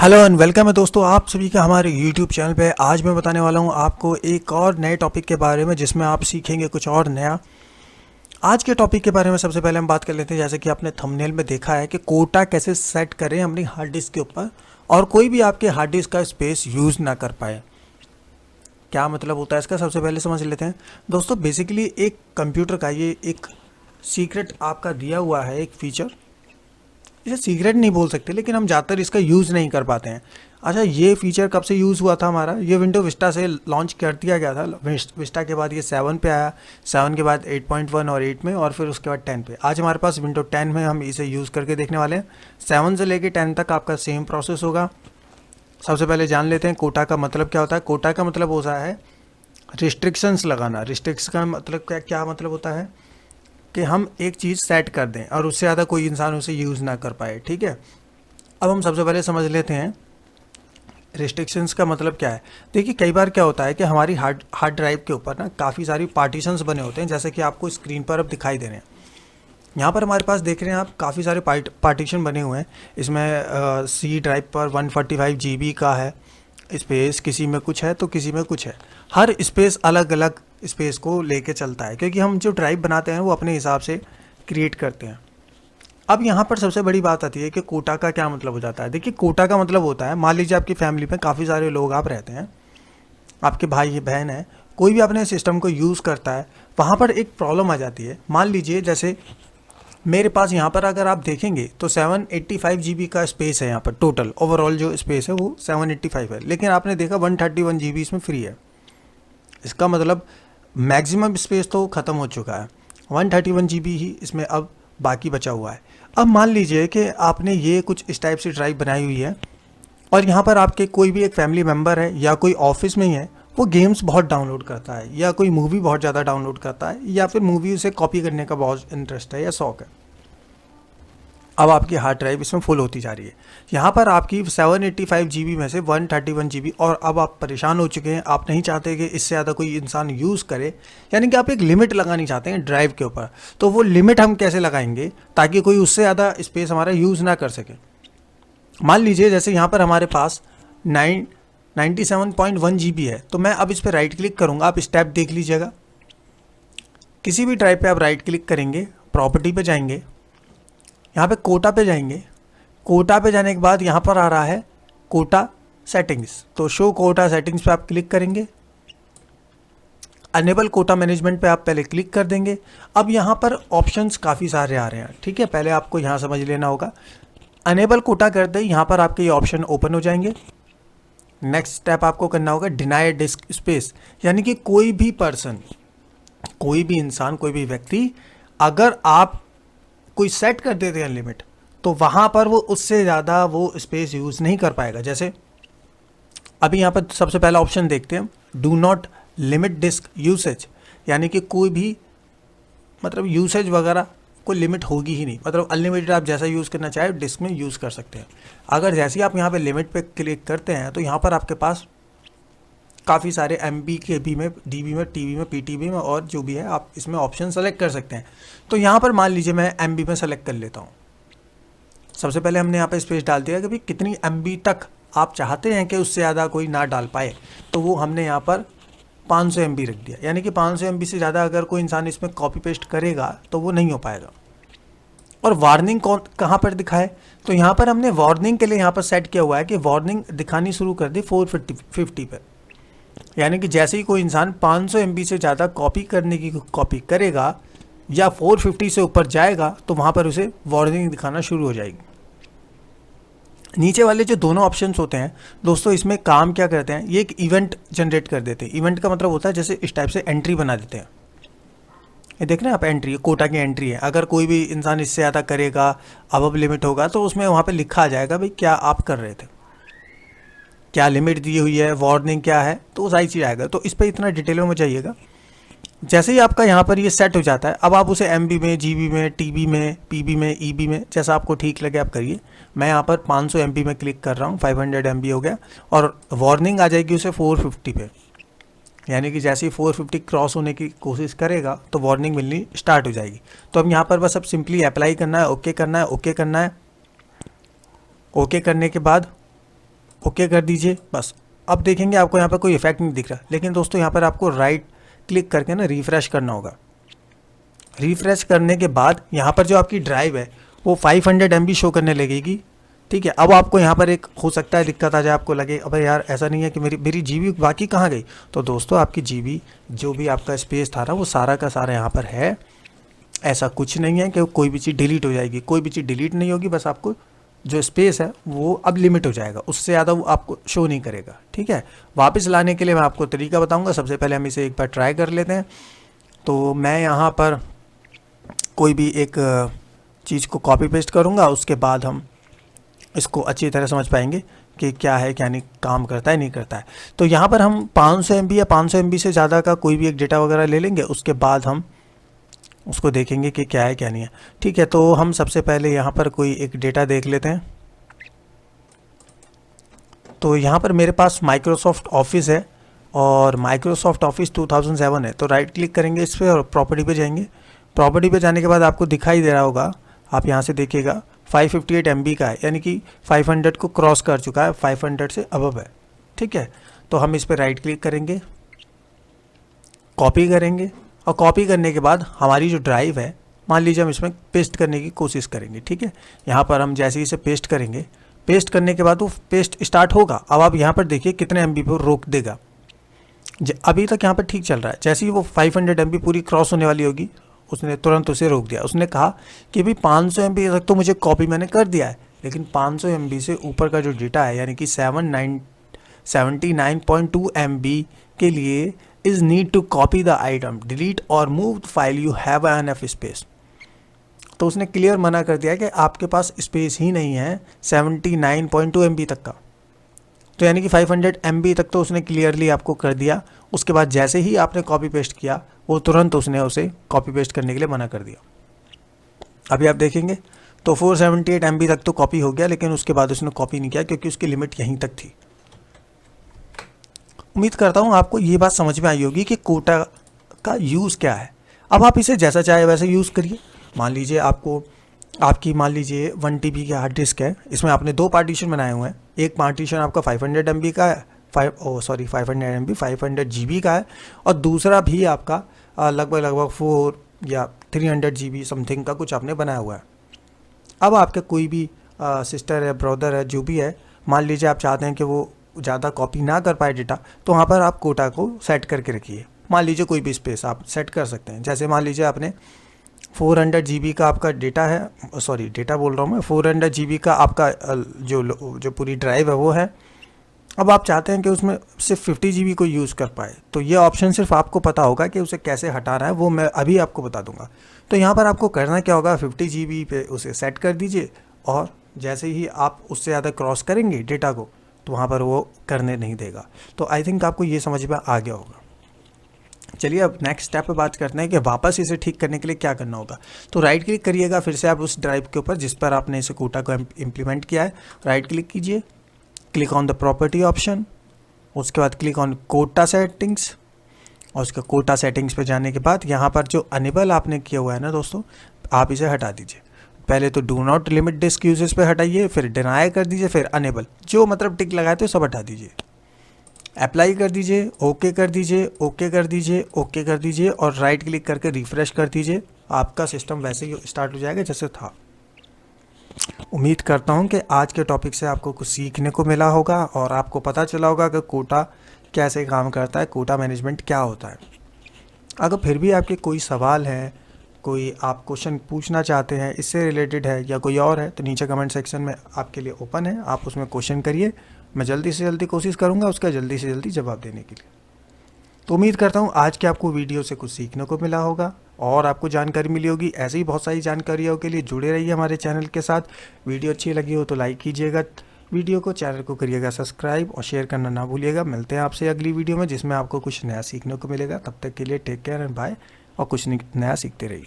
Hello and welcome है दोस्तों, आप सभी का हमारे यूट्यूब चैनल पे। आज मैं बताने वाला हूँ आपको एक और नए टॉपिक के बारे में जिसमें आप सीखेंगे कुछ और नया। आज के टॉपिक के बारे में सबसे पहले हम बात कर लेते हैं। जैसे कि आपने थंबनेल में देखा है कि कोटा कैसे सेट करें अपनी हार्ड डिस्क के ऊपर और कोई भी आपके हार्ड डिस्क का स्पेस यूज़ ना कर पाए। क्या मतलब होता है इसका, सबसे पहले समझ लेते हैं दोस्तों। बेसिकली एक कंप्यूटर का ये एक सीक्रेट आपका दिया हुआ है, एक फीचर। इसे सीक्रेट नहीं बोल सकते, लेकिन हम ज़्यादातर इसका यूज़ नहीं कर पाते हैं। अच्छा, ये फीचर कब से यूज़ हुआ था हमारा? ये विंडो विस्टा से लॉन्च कर दिया गया था। विस्टा के बाद ये 7 पे आया, 7 के बाद 8.1 और 8 में, और फिर उसके बाद 10 पे। आज हमारे पास विंडो 10 में हम इसे यूज़ करके देखने वाले हैं। 7 से लेके 10 तक आपका सेम प्रोसेस होगा। सबसे पहले जान लेते हैं कोटा का मतलब क्या होता है। कोटा का मतलब होता है रिस्ट्रिक्शंस लगाना। रिस्ट्रिक्शन का मतलब क्या मतलब होता है कि हम एक चीज़ सेट कर दें और उससे ज़्यादा कोई इंसान उसे यूज़ ना कर पाए। ठीक है, अब हम सबसे पहले समझ लेते हैं रिस्ट्रिक्शंस का मतलब क्या है। देखिए, कई बार क्या होता है कि हमारी हार्ड ड्राइव के ऊपर ना काफ़ी सारी पार्टीशंस बने होते हैं, जैसे कि आपको स्क्रीन पर अब दिखाई दे रहे हैं। यहाँ पर हमारे पास देख रहे हैं आप, काफ़ी सारे पार्टीशन बने हुए हैं। इसमें सी ड्राइव पर 145 GB का है स्पेस, किसी में कुछ है तो किसी में कुछ है। हर स्पेस अलग अलग स्पेस को लेके चलता है, क्योंकि हम जो ड्राइव बनाते हैं वो अपने हिसाब से क्रिएट करते हैं। अब यहाँ पर सबसे बड़ी बात आती है कि कोटा का क्या मतलब हो जाता है। देखिए, कोटा का मतलब होता है, मान लीजिए आपकी फैमिली में काफ़ी सारे लोग आप रहते हैं, आपके भाई बहन है, कोई भी अपने सिस्टम को यूज़ करता है, वहाँ पर एक प्रॉब्लम आ जाती है। मान लीजिए जैसे मेरे पास यहाँ पर अगर आप देखेंगे तो 785 GB का स्पेस है। यहाँ पर टोटल ओवरऑल जो स्पेस है वो 785 है, लेकिन आपने देखा 131 GB इसमें फ्री है। इसका मतलब मैक्सिमम स्पेस तो ख़त्म हो चुका है, 131 GB ही इसमें अब बाकी बचा हुआ है। अब मान लीजिए कि आपने ये कुछ इस टाइप से ड्राइव बनाई हुई है और यहाँ पर आपके कोई भी एक फैमिली मेम्बर है या कोई ऑफिस में ही है, वो गेम्स बहुत डाउनलोड करता है या कोई मूवी बहुत ज़्यादा डाउनलोड करता है या फिर मूवी उसे कॉपी करने का बहुत इंटरेस्ट है या शौक है। अब आपकी हार्ड ड्राइव इसमें फुल होती जा रही है। यहाँ पर आपकी 785 GB में से 131 GB, और अब आप परेशान हो चुके हैं, आप नहीं चाहते कि इससे ज़्यादा कोई इंसान यूज़ करे, यानी कि आप एक लिमिट लगानी चाहते हैं ड्राइव के ऊपर। तो वो लिमिट हम कैसे लगाएंगे ताकि कोई उससे ज़्यादा स्पेस हमारा यूज़ ना कर सके। मान लीजिए जैसे यहाँ पर हमारे पास 97.1 GB है, तो मैं अब इस पर राइट क्लिक करूँगा। आप स्टेप देख लीजिएगा। किसी भी ड्राइव पे आप राइट क्लिक करेंगे, प्रॉपर्टी पे जाएंगे, यहाँ पे कोटा पे जाएंगे। कोटा पे जाने के बाद यहाँ पर आ रहा है कोटा सेटिंग्स, तो शो कोटा सेटिंग्स पे आप क्लिक करेंगे। अनेबल कोटा मैनेजमेंट पे आप पहले क्लिक कर देंगे। अब यहाँ पर ऑप्शंस काफ़ी सारे आ रहे हैं, ठीक है, पहले आपको यहाँ समझ लेना होगा। अनेबल कोटा कर दे, यहाँ पर आपके ये ऑप्शन ओपन हो जाएंगे। नेक्स्ट स्टेप आपको करना होगा डिनाई डिस्क स्पेस, यानी कि कोई भी पर्सन, कोई भी इंसान, कोई भी व्यक्ति, अगर आप कोई सेट कर देते हैं लिमिट, तो वहाँ पर वो उससे ज़्यादा वो स्पेस यूज़ नहीं कर पाएगा। जैसे अभी यहाँ पर सबसे पहला ऑप्शन देखते हैं, do not limit disk usage, यानी कि कोई भी मतलब यूसेज वगैरह कोई लिमिट होगी ही नहीं, मतलब अनलिमिटेड आप जैसा यूज़ करना चाहे डिस्क में यूज़ कर सकते हैं। अगर जैसे ही आप यहाँ पे लिमिट पे क्लिक करते हैं तो यहाँ पर आपके पास काफ़ी सारे MB KB में, DB में, TB में, PTB में और जो भी है आप इसमें ऑप्शन सेलेक्ट कर सकते हैं। तो यहाँ पर मान लीजिए मैं MB में सेलेक्ट कर लेता हूँ। सबसे पहले हमने यहाँ पे स्पेस डाल दिया कि भाई कितनी MB तक आप चाहते हैं कि उससे ज़्यादा कोई ना डाल पाए, तो वो हमने यहाँ पर 500 MB रख दिया, यानी कि 500 MB से ज़्यादा अगर कोई इंसान इसमें कॉपी पेस्ट करेगा तो वो नहीं हो पाएगा। और वार्निंग कहाँ पर दिखाए, तो यहाँ पर हमने वार्निंग के लिए यहाँ पर सेट किया हुआ है कि वार्निंग दिखानी शुरू कर दी 450 पे, यानी कि जैसे ही कोई इंसान 500 MB से ज़्यादा कॉपी करने की कॉपी करेगा या 450 से ऊपर जाएगा तो वहाँ पर उसे वार्निंग दिखाना शुरू हो जाएगी। नीचे वाले जो दोनों ऑप्शंस होते हैं दोस्तों, इसमें काम क्या करते हैं, ये एक इवेंट जनरेट कर देते हैं। इवेंट का मतलब होता है जैसे इस टाइप से एंट्री बना देते हैं। ये देख रहे हैं आप, एंट्री, कोटा की एंट्री है। अगर कोई भी इंसान इससे ज़्यादा करेगा, अब लिमिट होगा, तो उसमें वहाँ पे लिखा आ जाएगा भाई क्या आप कर रहे थे, क्या लिमिट दी हुई है, वार्निंग क्या है, तो सारी चीज़ आएगा। तो इस पर इतना डिटेल में मत जाइएगा। जैसे ही आपका यहाँ पर ये सेट हो जाता है, अब आप उसे MB में, GB में, TB में, PB में, EB में, जैसा आपको ठीक लगे आप करिए। मैं यहाँ पर 500 MB में क्लिक कर रहा हूँ, 500 MB हो गया, और वार्निंग आ जाएगी उसे 450 पे, यानी कि जैसे ही 450 क्रॉस होने की कोशिश करेगा तो वार्निंग मिलनी स्टार्ट हो जाएगी। तो अब यहाँ पर बस अब सिंपली अप्लाई करना है, ओके करना है, ओके करना है। ओके करने के बाद ओके कर दीजिए। बस अब देखेंगे आपको यहाँ पर कोई इफेक्ट नहीं दिख रहा, लेकिन दोस्तों यहाँ पर आपको राइट क्लिक करके ना रिफ़्रेश करना होगा। रिफ़्रेश करने के बाद यहाँ पर जो आपकी ड्राइव है वो 500 MB शो करने लगेगी। ठीक है, अब आपको यहाँ पर एक हो सकता है दिक्कत आ जाए, आपको लगे अबे यार ऐसा नहीं है कि मेरी जीबी बाकी कहाँ गई। तो दोस्तों आपकी जीबी जो भी आपका स्पेस था ना वो सारा का सारा यहाँ पर है। ऐसा कुछ नहीं है कि कोई भी चीज़ डिलीट हो जाएगी, कोई भी चीज़ डिलीट नहीं होगी। बस आपको जो स्पेस है वो अब लिमिट हो जाएगा, उससे ज़्यादा वो आपको शो नहीं करेगा। ठीक है, वापस लाने के लिए मैं आपको तरीका बताऊंगा। सबसे पहले हम इसे एक बार ट्राई कर लेते हैं। तो मैं यहाँ पर कोई भी एक चीज़ को कॉपी पेस्ट करूँगा, उसके बाद हम इसको अच्छी तरह समझ पाएंगे कि क्या है क्या नहीं, काम करता है नहीं करता है। तो यहाँ पर हम 500 MB या 500 MB से ज़्यादा का कोई भी एक डेटा वगैरह ले लेंगे, उसके बाद हम उसको देखेंगे कि क्या है क्या नहीं है। ठीक है, तो हम सबसे पहले यहाँ पर कोई एक डेटा देख लेते हैं। तो यहाँ पर मेरे पास माइक्रोसॉफ्ट ऑफिस है और माइक्रोसॉफ्ट ऑफिस 2007 है। तो राइट क्लिक करेंगे इस पर और प्रॉपर्टी पे जाएंगे। प्रॉपर्टी पे जाने के बाद आपको दिखाई दे रहा होगा, आप यहाँ से देखिएगा 558 MB का है, यानी कि 500 को क्रॉस कर चुका है, 500 से अबव है। ठीक है, तो हम इस पर राइट क्लिक करेंगे, कॉपी करेंगे और कॉपी करने के बाद हमारी जो ड्राइव है मान लीजिए हम इसमें पेस्ट करने की कोशिश करेंगे। ठीक है, यहाँ पर हम जैसे ही इसे पेस्ट करेंगे, पेस्ट करने के बाद वो पेस्ट स्टार्ट होगा। अब आप यहाँ पर देखिए कितने MB पे रोक देगा। अभी तक यहाँ पर ठीक चल रहा है, जैसे ही वो 500 MB पूरी क्रॉस होने वाली होगी उसने तुरंत उसे रोक दिया। उसने कहा कि भाई 500 MB तक तो मुझे कॉपी मैंने कर दिया है, लेकिन 500 MB से ऊपर का जो डेटा है यानी कि 79.2 MB के लिए is need to copy the item, delete or move the file you have enough space। तो उसने क्लियर मना कर दिया कि आपके पास स्पेस ही नहीं है 79.2 MB तक का। तो यानी कि 500 MB तक तो उसने क्लियरली आपको कर दिया। उसके बाद जैसे ही आपने कॉपी पेस्ट किया वो तुरंत उसने उसे कॉपी पेस्ट करने के लिए मना कर दिया। अभी आप देखेंगे तो 478 MB तक तो कॉपी हो गया, लेकिन उसके बाद उसने कॉपी नहीं किया क्योंकि उसकी लिमिट यहीं तक थी। उम्मीद करता हूँ आपको ये बात समझ में आई होगी कि कोटा का यूज़ क्या है। अब आप इसे जैसा चाहे वैसे यूज़ करिए। मान लीजिए मान लीजिए 1 TB की हार्ड डिस्क है, इसमें आपने 2 पार्टीशन बनाए हुए हैं। एक पार्टीशन आपका 500 MB का है, 500 GB का है, और दूसरा भी आपका लगभग 4 या 300 GB समथिंग का कुछ आपने बनाया हुआ है। अब आपका कोई भी सिस्टर है, ब्रदर है, जो भी है, मान लीजिए आप चाहते हैं कि वो ज़्यादा कॉपी ना कर पाए डेटा, तो वहाँ पर आप कोटा को सेट करके रखिए। मान लीजिए कोई भी स्पेस आप सेट कर सकते हैं। जैसे मान लीजिए आपने 400 GB का आपका डेटा है, डेटा बोल रहा हूँ मैं, 400 GB का आपका जो पूरी ड्राइव है वो है। अब आप चाहते हैं कि उसमें सिर्फ 50 GB को यूज़ कर पाए, तो ये ऑप्शन सिर्फ आपको पता होगा कि उसे कैसे हटाना है, वो मैं अभी आपको बता दूंगा। तो यहाँ पर आपको करना क्या होगा, 50 GB पे उसे सेट कर दीजिए, और जैसे ही आप उससे ज़्यादा क्रॉस करेंगे डेटा को तो वहाँ पर वो करने नहीं देगा। तो आई थिंक आपको ये समझ में आ गया होगा। चलिए अब नेक्स्ट स्टेप पे बात करते हैं कि वापस इसे ठीक करने के लिए क्या करना होगा। तो राइट क्लिक करिएगा फिर से आप उस ड्राइव के ऊपर जिस पर आपने इसे कोटा को इम्प्लीमेंट किया है, राइट क्लिक कीजिए, click on the property option, उसके बाद क्लिक ऑन कोटा सेटिंग्स, और उसके कोटा सेटिंग्स पे जाने के बाद यहाँ पर जो अनेबल आपने किया हुआ है ना दोस्तों, आप इसे हटा दीजिए। पहले तो do not limit disk usages पे हटाइए, फिर डिनाई कर दीजिए, फिर अनेबल, जो मतलब टिक लगाए थे सब हटा दीजिए, अप्लाई कर दीजिए, ओके कर दीजिए, ओके कर दीजिए, ओके कर दीजिए, और राइट क्लिक करके रिफ्रेश कर दीजिए। आपका सिस्टम वैसे ही स्टार्ट हो जाएगा जैसे था। उम्मीद करता हूँ कि आज के टॉपिक से आपको कुछ सीखने को मिला होगा और आपको पता चला होगा कि कोटा कैसे काम करता है, कोटा मैनेजमेंट क्या होता है। अगर फिर भी आपके कोई सवाल है, कोई आप क्वेश्चन पूछना चाहते हैं इससे रिलेटेड है या कोई और है, तो नीचे कमेंट सेक्शन में आपके लिए ओपन है, आप उसमें क्वेश्चन करिए। मैं जल्दी से जल्दी कोशिश करूँगा उसका जल्दी से जल्दी जवाब देने के लिए। तो उम्मीद करता हूँ आज के आपको वीडियो से कुछ सीखने को मिला होगा और आपको जानकारी मिली होगी। ऐसे ही बहुत सारी जानकारियों के लिए जुड़े रहिए हमारे चैनल के साथ। वीडियो अच्छी लगी हो तो लाइक कीजिएगा वीडियो को, चैनल को करिएगा सब्सक्राइब और शेयर करना ना भूलिएगा। मिलते हैं आपसे अगली वीडियो में जिसमें आपको कुछ नया सीखने को मिलेगा। तब तक के लिए टेक केयर एंड बाय, और कुछ नया सीखते रहिए।